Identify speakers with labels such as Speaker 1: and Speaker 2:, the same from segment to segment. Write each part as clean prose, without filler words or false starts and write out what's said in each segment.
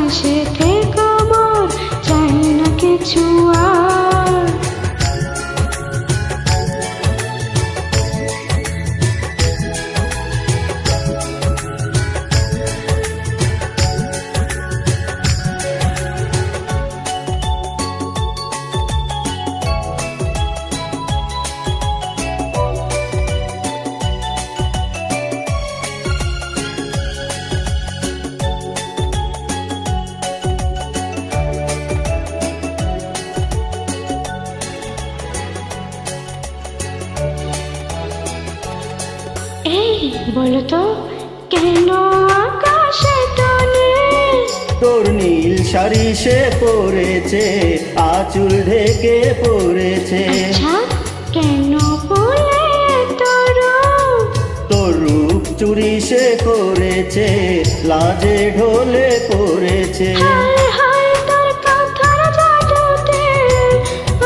Speaker 1: পাশে থেকো মোর, চাই না কিছু আর। এই বলো তো কেন আকাশে টানে?
Speaker 2: তোর নীল শাড়ি সে পরেছে, আঁচল ঢেকে পড়েছে।
Speaker 1: আচ্ছা কেন বলে তোর?
Speaker 2: তোর রূপ চুরি সে করেছে, লাজে ঢলে পড়েছে।
Speaker 1: হায় হায় তোর কথার জাদুতে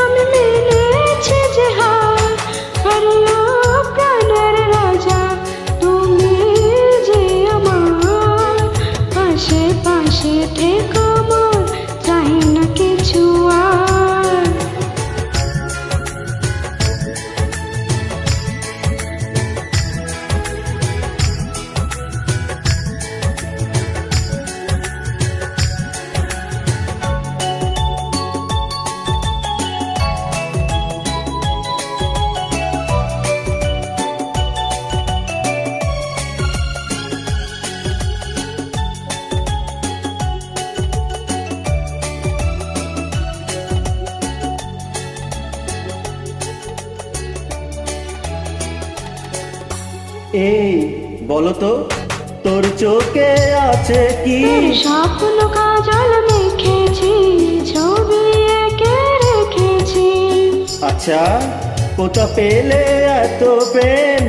Speaker 1: আমি মেনেছি যে হার। আরে ও প্রাণের রাজা, তুমি যে আমার, পাশে পাশে থেকো মোর, চাই না কিছু আর।
Speaker 2: এই বলো তো তোর চোখে আছে কি?
Speaker 1: তোর স্বপ্ন কাজল মেখেছি, ছবি এঁকে রেখেছি।
Speaker 2: আচ্ছা কোথা পেলে এত প্রেম?